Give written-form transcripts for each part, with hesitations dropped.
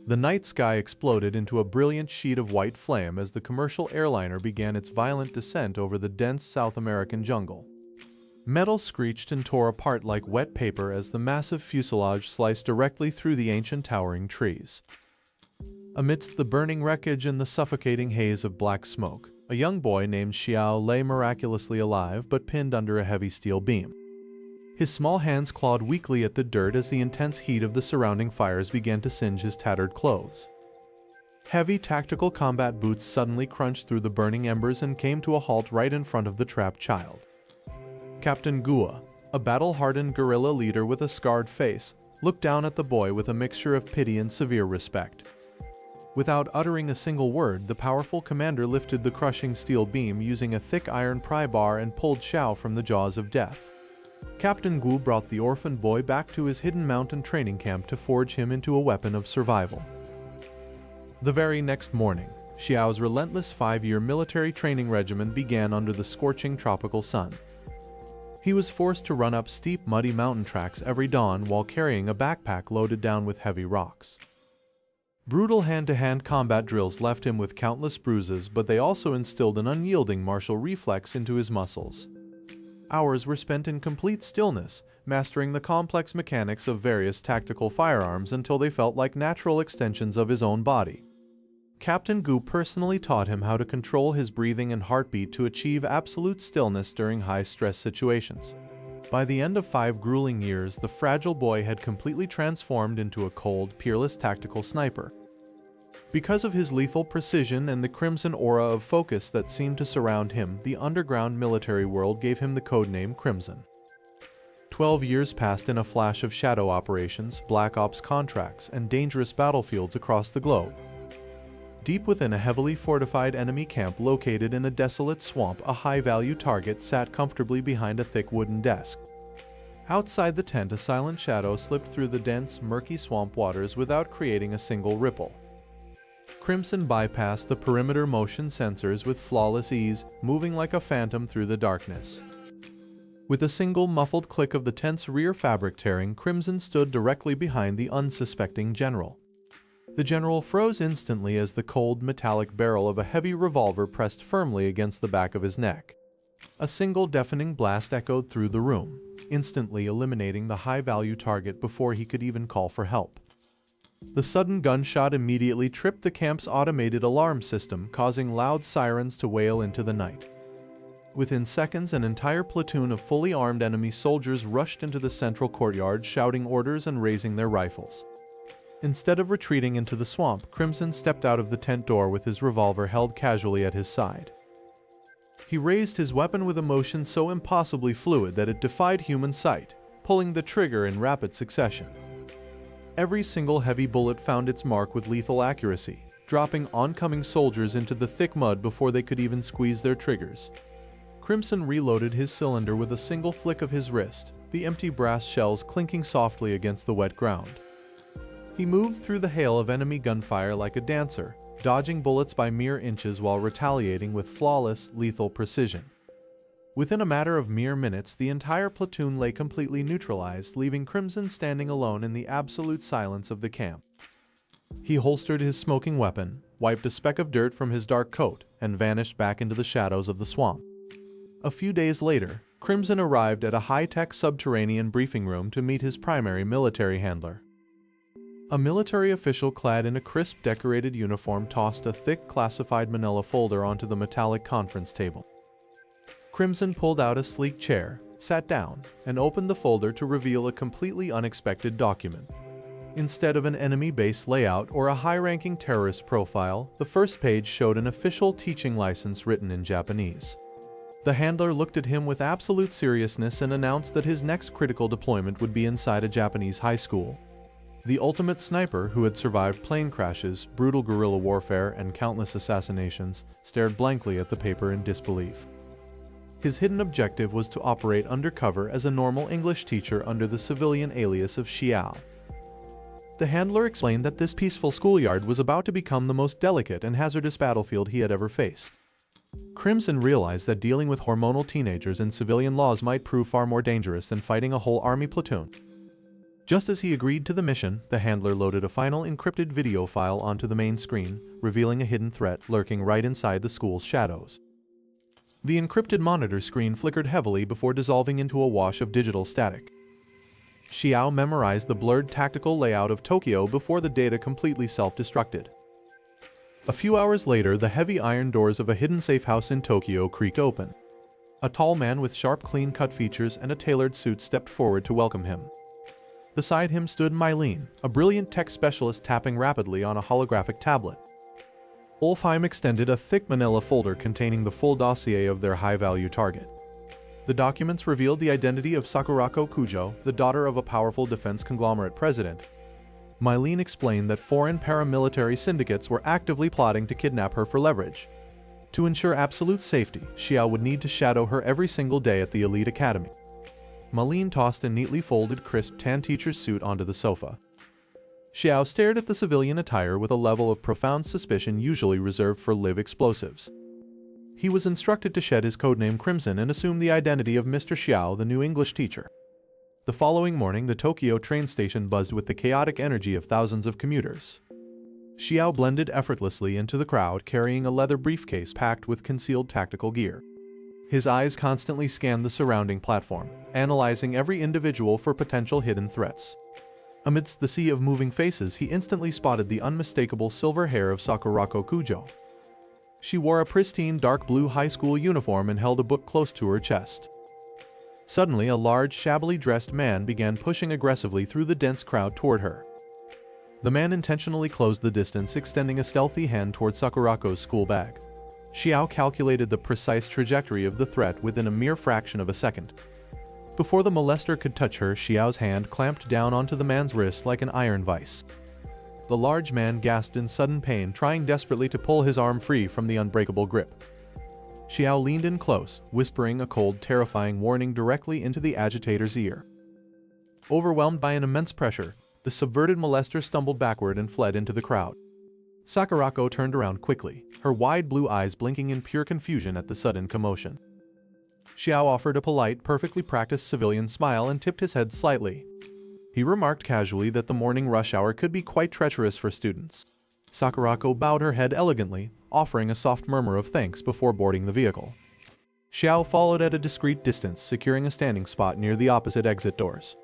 The night sky exploded into a brilliant sheet of white flame as the commercial airliner began its violent descent over the dense South American jungle. Metal screeched and tore apart like wet paper as the massive fuselage sliced directly through the ancient towering trees. Amidst the burning wreckage and the suffocating haze of black smoke, a young boy named Shiao lay miraculously alive but pinned under a heavy steel beam. His small hands clawed weakly at the dirt as the intense heat of the surrounding fires began to singe his tattered clothes. Heavy tactical combat boots suddenly crunched through the burning embers and came to a halt right in front of the trapped child. Captain Gua, a battle-hardened guerrilla leader with a scarred face, looked down at the boy with a mixture of pity and severe respect. Without uttering a single word, the powerful commander lifted the crushing steel beam using a thick iron pry bar and pulled Shiao from the jaws of death. Captain Gu brought the orphaned boy back to his hidden mountain training camp to forge him into a weapon of survival. The very next morning, Xiao's relentless 5-year military training regimen began under the scorching tropical sun. He was forced to run up steep, muddy mountain tracks every dawn while carrying a backpack loaded down with heavy rocks. Brutal hand-to-hand combat drills left him with countless bruises, but they also instilled an unyielding martial reflex into his muscles. Hours were spent in complete stillness, mastering the complex mechanics of various tactical firearms until they felt like natural extensions of his own body. Captain Gu personally taught him how to control his breathing and heartbeat to achieve absolute stillness during high-stress situations. By the end of 5 grueling years, the fragile boy had completely transformed into a cold, peerless tactical sniper. Because of his lethal precision and the crimson aura of focus that seemed to surround him, the underground military world gave him the codename Crimson. 12 years passed in a flash of shadow operations, black ops contracts, and dangerous battlefields across the globe. Deep within a heavily fortified enemy camp located in a desolate swamp, a high-value target sat comfortably behind a thick wooden desk. Outside the tent, a silent shadow slipped through the dense, murky swamp waters without creating a single ripple. Crimson bypassed the perimeter motion sensors with flawless ease, moving like a phantom through the darkness. With a single muffled click of the tent's rear fabric tearing, Crimson stood directly behind the unsuspecting general. The general froze instantly as the cold, metallic barrel of a heavy revolver pressed firmly against the back of his neck. A single deafening blast echoed through the room, instantly eliminating the high-value target before he could even call for help. The sudden gunshot immediately tripped the camp's automated alarm system, causing loud sirens to wail into the night. Within seconds, an entire platoon of fully armed enemy soldiers rushed into the central courtyard, shouting orders and raising their rifles. Instead of retreating into the swamp, Crimson stepped out of the tent door with his revolver held casually at his side. He raised his weapon with a motion so impossibly fluid that it defied human sight, pulling the trigger in rapid succession. Every single heavy bullet found its mark with lethal accuracy, dropping oncoming soldiers into the thick mud before they could even squeeze their triggers. Crimson reloaded his cylinder with a single flick of his wrist, the empty brass shells clinking softly against the wet ground. He moved through the hail of enemy gunfire like a dancer, dodging bullets by mere inches while retaliating with flawless, lethal precision. Within a matter of mere minutes, the entire platoon lay completely neutralized, leaving Crimson standing alone in the absolute silence of the camp. He holstered his smoking weapon, wiped a speck of dirt from his dark coat, and vanished back into the shadows of the swamp. A few days later, Crimson arrived at a high-tech subterranean briefing room to meet his primary military handler. A military official clad in a crisp, decorated uniform tossed a thick, classified manila folder onto the metallic conference table. Crimson pulled out a sleek chair, sat down, and opened the folder to reveal a completely unexpected document. Instead of an enemy base layout or a high-ranking terrorist profile, the first page showed an official teaching license written in Japanese. The handler looked at him with absolute seriousness and announced that his next critical deployment would be inside a Japanese high school. The ultimate sniper, who had survived plane crashes, brutal guerrilla warfare, and countless assassinations, stared blankly at the paper in disbelief. His hidden objective was to operate undercover as a normal English teacher under the civilian alias of Shiao. The handler explained that this peaceful schoolyard was about to become the most delicate and hazardous battlefield he had ever faced. Crimson realized that dealing with hormonal teenagers and civilian laws might prove far more dangerous than fighting a whole army platoon. Just as he agreed to the mission, the handler loaded a final encrypted video file onto the main screen, revealing a hidden threat lurking right inside the school's shadows. The encrypted monitor screen flickered heavily before dissolving into a wash of digital static. Shiao memorized the blurred tactical layout of Tokyo before the data completely self-destructed. A few hours later, the heavy iron doors of a hidden safe house in Tokyo creaked open. A tall man with sharp, clean-cut features and a tailored suit stepped forward to welcome him. Beside him stood Mylene, a brilliant tech specialist tapping rapidly on a holographic tablet. Ulfheim extended a thick manila folder containing the full dossier of their high-value target. The documents revealed the identity of Sakurako Kujo, the daughter of a powerful defense conglomerate president. Mylene explained that foreign paramilitary syndicates were actively plotting to kidnap her for leverage. To ensure absolute safety, Shiao would need to shadow her every single day at the elite academy. Mylene tossed a neatly folded crisp tan teacher's suit onto the sofa. Shiao stared at the civilian attire with a level of profound suspicion usually reserved for live explosives. He was instructed to shed his codename Crimson and assume the identity of Mr. Shiao, the new English teacher. The following morning, the Tokyo train station buzzed with the chaotic energy of thousands of commuters. Shiao blended effortlessly into the crowd, carrying a leather briefcase packed with concealed tactical gear. His eyes constantly scanned the surrounding platform, analyzing every individual for potential hidden threats. Amidst the sea of moving faces, he instantly spotted the unmistakable silver hair of Sakurako Kujo. She wore a pristine dark blue high school uniform and held a book close to her chest. Suddenly, a large, shabbily dressed man began pushing aggressively through the dense crowd toward her. The man intentionally closed the distance, extending a stealthy hand toward Sakurako's school bag. Shiao calculated the precise trajectory of the threat within a mere fraction of a second. Before the molester could touch her, Xiao's hand clamped down onto the man's wrist like an iron vice. The large man gasped in sudden pain, trying desperately to pull his arm free from the unbreakable grip. Shiao leaned in close, whispering a cold, terrifying warning directly into the agitator's ear. Overwhelmed by an immense pressure, the subverted molester stumbled backward and fled into the crowd. Sakurako turned around quickly, her wide blue eyes blinking in pure confusion at the sudden commotion. Shiao offered a polite, perfectly practiced civilian smile and tipped his head slightly. He remarked casually that the morning rush hour could be quite treacherous for students. Sakurako bowed her head elegantly, offering a soft murmur of thanks before boarding the vehicle. Shiao followed at a discreet distance, securing a standing spot near the opposite exit doors.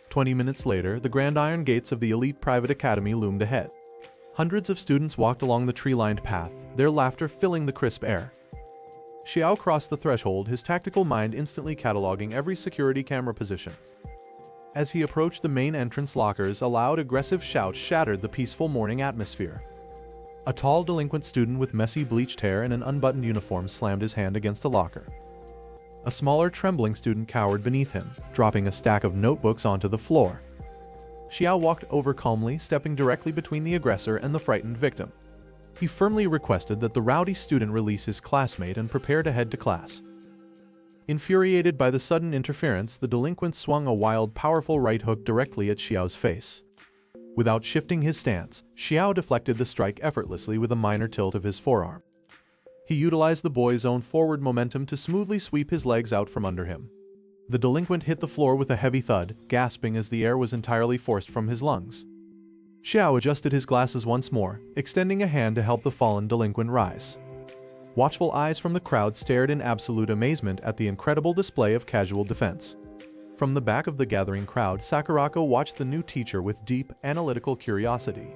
20 minutes later, the grand iron gates of the elite private academy loomed ahead. Hundreds of students walked along the tree-lined path, their laughter filling the crisp air. Shiao crossed the threshold, his tactical mind instantly cataloging every security camera position. As he approached the main entrance lockers, a loud, aggressive shout shattered the peaceful morning atmosphere. A tall, delinquent student with messy, bleached hair and an unbuttoned uniform slammed his hand against a locker. A smaller, trembling student cowered beneath him, dropping a stack of notebooks onto the floor. Shiao walked over calmly, stepping directly between the aggressor and the frightened victim. He firmly requested that the rowdy student release his classmate and prepare to head to class. Infuriated by the sudden interference, the delinquent swung a wild, powerful right hook directly at Xiao's face. Without shifting his stance, Shiao deflected the strike effortlessly with a minor tilt of his forearm. He utilized the boy's own forward momentum to smoothly sweep his legs out from under him. The delinquent hit the floor with a heavy thud, gasping as the air was entirely forced from his lungs. Shiao adjusted his glasses once more, extending a hand to help the fallen delinquent rise. Watchful eyes from the crowd stared in absolute amazement at the incredible display of casual defense. From the back of the gathering crowd, Sakurako watched the new teacher with deep, analytical curiosity.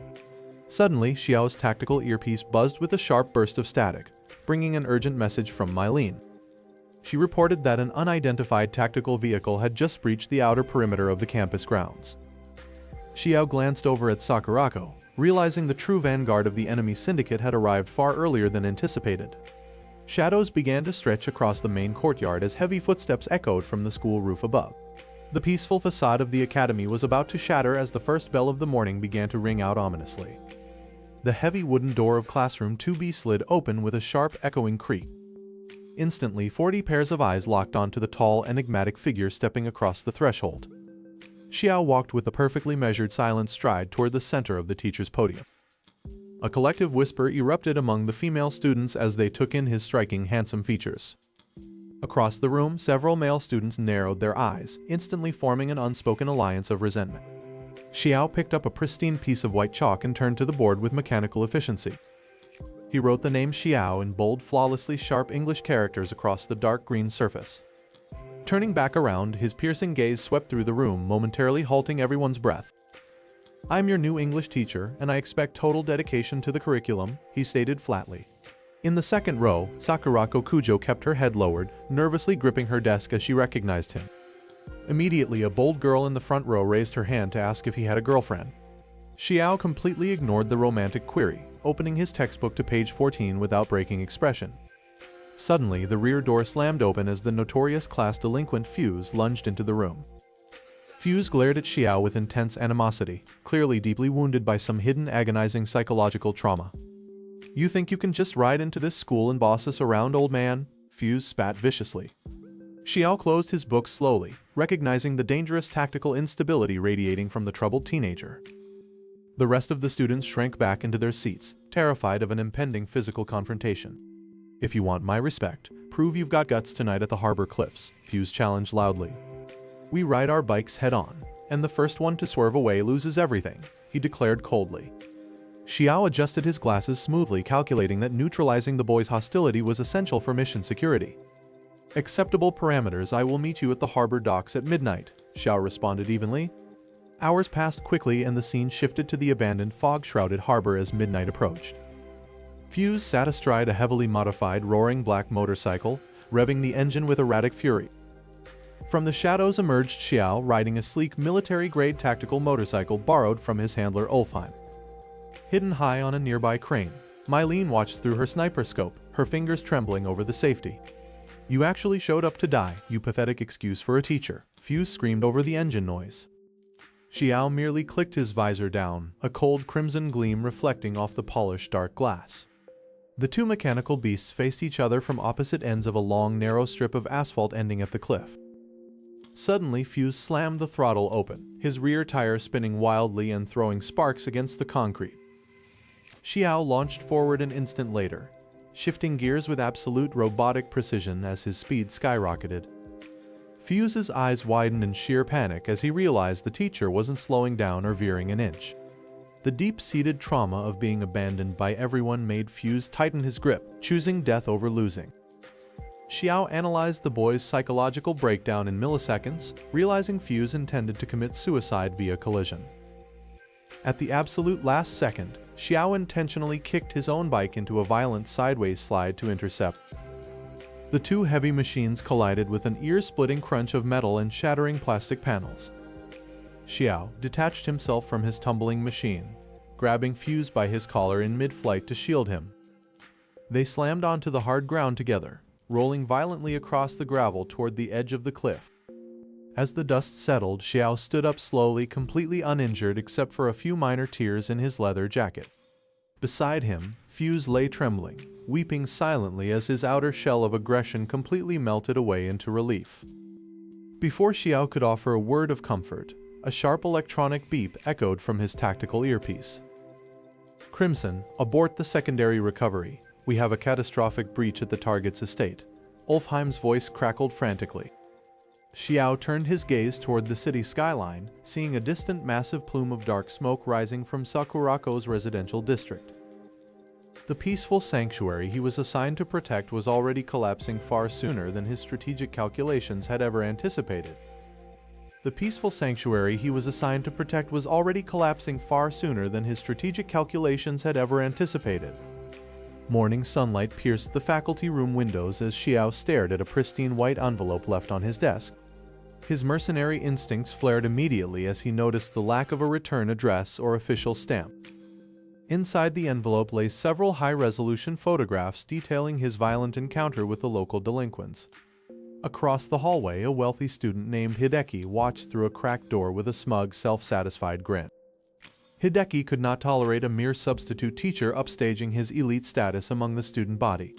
Suddenly, Xiao's tactical earpiece buzzed with a sharp burst of static, bringing an urgent message from Mylene. She reported that an unidentified tactical vehicle had just breached the outer perimeter of the campus grounds. Shiao glanced over at Sakurako, realizing the true vanguard of the enemy syndicate had arrived far earlier than anticipated. Shadows began to stretch across the main courtyard as heavy footsteps echoed from the school roof above. The peaceful facade of the academy was about to shatter as the first bell of the morning began to ring out ominously. The heavy wooden door of classroom 2B slid open with a sharp, echoing creak. Instantly, 40 pairs of eyes locked onto the tall, enigmatic figure stepping across the threshold. Shiao walked with a perfectly measured silent stride toward the center of the teacher's podium. A collective whisper erupted among the female students as they took in his striking, handsome features. Across the room, several male students narrowed their eyes, instantly forming an unspoken alliance of resentment. Shiao picked up a pristine piece of white chalk and turned to the board with mechanical efficiency. He wrote the name Shiao in bold, flawlessly sharp English characters across the dark green surface. Turning back around, his piercing gaze swept through the room, momentarily halting everyone's breath. "I'm your new English teacher, and I expect total dedication to the curriculum," he stated flatly. In the second row, Sakurako Kujo kept her head lowered, nervously gripping her desk as she recognized him. Immediately, a bold girl in the front row raised her hand to ask if he had a girlfriend. Shiao completely ignored the romantic query, opening his textbook to page 14 without breaking expression. Suddenly, the rear door slammed open as the notorious class delinquent Fuse lunged into the room. Fuse glared at Shiao with intense animosity, clearly deeply wounded by some hidden agonizing psychological trauma. "You think you can just ride into this school and boss us around, old man?" Fuse spat viciously. Shiao closed his book slowly, recognizing the dangerous tactical instability radiating from the troubled teenager. The rest of the students shrank back into their seats, terrified of an impending physical confrontation. "If you want my respect, prove you've got guts tonight at the Harbor Cliffs," Fuse challenged loudly. "We ride our bikes head-on, and the first one to swerve away loses everything," he declared coldly. Shiao adjusted his glasses smoothly, calculating that neutralizing the boy's hostility was essential for mission security. "Acceptable parameters. I will meet you at the harbor docks at midnight," Shiao responded evenly. Hours passed quickly and the scene shifted to the abandoned fog-shrouded harbor as midnight approached. Fuse sat astride a heavily modified, roaring black motorcycle, revving the engine with erratic fury. From the shadows emerged Shiao, riding a sleek military-grade tactical motorcycle borrowed from his handler Ulfheim. Hidden high on a nearby crane, Mylene watched through her sniper scope, her fingers trembling over the safety. "You actually showed up to die, you pathetic excuse for a teacher," Fuse screamed over the engine noise. Shiao merely clicked his visor down, a cold crimson gleam reflecting off the polished dark glass. The two mechanical beasts faced each other from opposite ends of a long, narrow strip of asphalt ending at the cliff. Suddenly, Fuse slammed the throttle open, his rear tire spinning wildly and throwing sparks against the concrete. Shiao launched forward an instant later, shifting gears with absolute robotic precision as his speed skyrocketed. Fuse's eyes widened in sheer panic as he realized the teacher wasn't slowing down or veering an inch. The deep-seated trauma of being abandoned by everyone made Fuse tighten his grip, choosing death over losing. Shiao analyzed the boy's psychological breakdown in milliseconds, realizing Fuse intended to commit suicide via collision. At the absolute last second, Shiao intentionally kicked his own bike into a violent sideways slide to intercept. The two heavy machines collided with an ear-splitting crunch of metal and shattering plastic panels. Shiao detached himself from his tumbling machine, grabbing Fuse by his collar in mid-flight to shield him. They slammed onto the hard ground together, rolling violently across the gravel toward the edge of the cliff. As the dust settled, Shiao stood up slowly, completely uninjured except for a few minor tears in his leather jacket. Beside him, Fuse lay trembling, weeping silently as his outer shell of aggression completely melted away into relief. Before Shiao could offer a word of comfort, a sharp electronic beep echoed from his tactical earpiece. "Crimson, abort the secondary recovery. We have a catastrophic breach at the target's estate." Ulfheim's voice crackled frantically. Shiao turned his gaze toward the city skyline, seeing a distant massive plume of dark smoke rising from Sakurako's residential district. The peaceful sanctuary he was assigned to protect was already collapsing far sooner than his strategic calculations had ever anticipated. The peaceful sanctuary he was assigned to protect was already collapsing far sooner than his strategic calculations had ever anticipated. Morning sunlight pierced the faculty room windows as Shiao stared at a pristine white envelope left on his desk. His mercenary instincts flared immediately as he noticed the lack of a return address or official stamp. Inside the envelope lay several high-resolution photographs detailing his violent encounter with the local delinquents. Across the hallway, a wealthy student named Hideki watched through a cracked door with a smug, self-satisfied grin. Hideki could not tolerate a mere substitute teacher upstaging his elite status among the student body.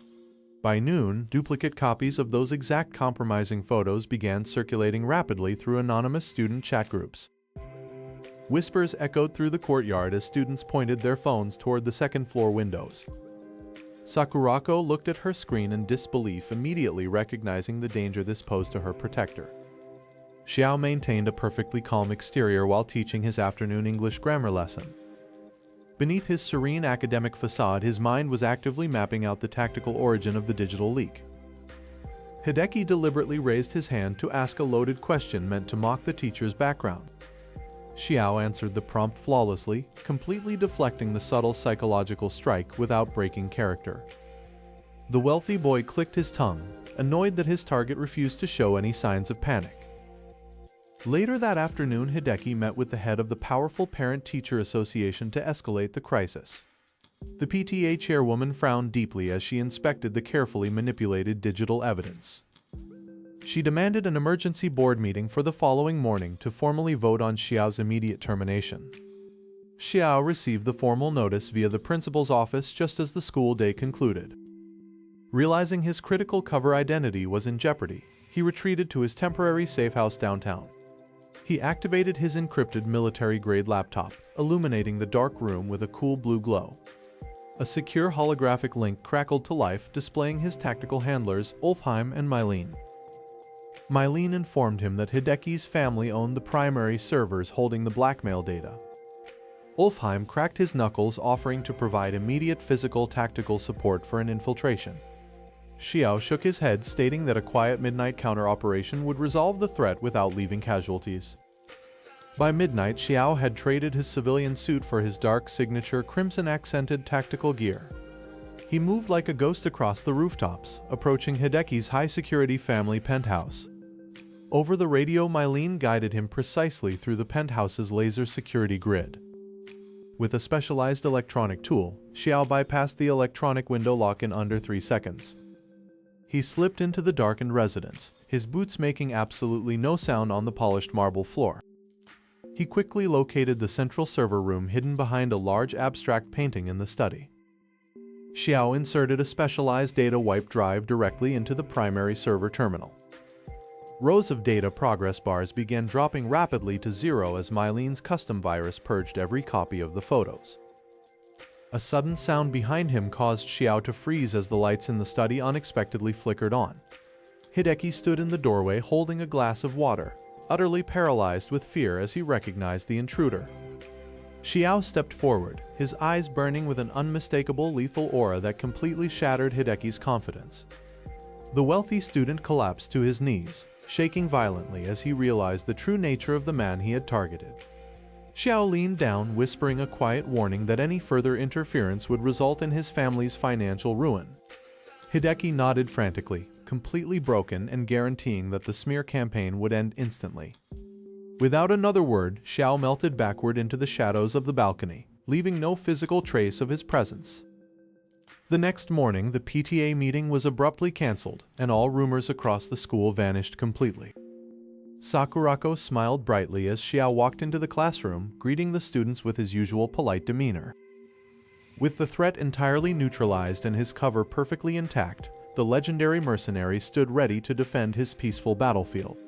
By noon, duplicate copies of those exact compromising photos began circulating rapidly through anonymous student chat groups. Whispers echoed through the courtyard as students pointed their phones toward the second-floor windows. Sakurako looked at her screen in disbelief, immediately recognizing the danger this posed to her protector. Shiao maintained a perfectly calm exterior while teaching his afternoon English grammar lesson. Beneath his serene academic facade, his mind was actively mapping out the tactical origin of the digital leak. Hideki deliberately raised his hand to ask a loaded question meant to mock the teacher's background. Shiao answered the prompt flawlessly, completely deflecting the subtle psychological strike without breaking character. The wealthy boy clicked his tongue, annoyed that his target refused to show any signs of panic. Later that afternoon, Hideki met with the head of the powerful Parent-Teacher Association to escalate the crisis. The PTA chairwoman frowned deeply as she inspected the carefully manipulated digital evidence. She demanded an emergency board meeting for the following morning to formally vote on Xiao's immediate termination. Shiao received the formal notice via the principal's office just as the school day concluded. Realizing his critical cover identity was in jeopardy, he retreated to his temporary safe house downtown. He activated his encrypted military-grade laptop, illuminating the dark room with a cool blue glow. A secure holographic link crackled to life, displaying his tactical handlers, Ulfheim and Mylene. Mylene informed him that Hideki's family owned the primary servers holding the blackmail data. Ulfheim cracked his knuckles, offering to provide immediate physical tactical support for an infiltration. Shiao shook his head, stating that a quiet midnight counter-operation would resolve the threat without leaving casualties. By midnight, Shiao had traded his civilian suit for his dark signature crimson-accented tactical gear. He moved like a ghost across the rooftops, approaching Hideki's high-security family penthouse. Over the radio, Mylene guided him precisely through the penthouse's laser security grid. With a specialized electronic tool, Shiao bypassed the electronic window lock in under 3 seconds. He slipped into the darkened residence, his boots making absolutely no sound on the polished marble floor. He quickly located the central server room hidden behind a large abstract painting in the study. Shiao inserted a specialized data wipe drive directly into the primary server terminal. Rows of data progress bars began dropping rapidly to zero as Mylene's custom virus purged every copy of the photos. A sudden sound behind him caused Shiao to freeze as the lights in the study unexpectedly flickered on. Hideki stood in the doorway holding a glass of water, utterly paralyzed with fear as he recognized the intruder. Shiao stepped forward, his eyes burning with an unmistakable lethal aura that completely shattered Hideki's confidence. The wealthy student collapsed to his knees, shaking violently as he realized the true nature of the man he had targeted. Shiao leaned down, whispering a quiet warning that any further interference would result in his family's financial ruin. Hideki nodded frantically, completely broken and guaranteeing that the smear campaign would end instantly. Without another word, Shiao melted backward into the shadows of the balcony, leaving no physical trace of his presence. The next morning, the PTA meeting was abruptly cancelled, and all rumors across the school vanished completely. Sakurako smiled brightly as Shiao walked into the classroom, greeting the students with his usual polite demeanor. With the threat entirely neutralized and his cover perfectly intact, the legendary mercenary stood ready to defend his peaceful battlefield.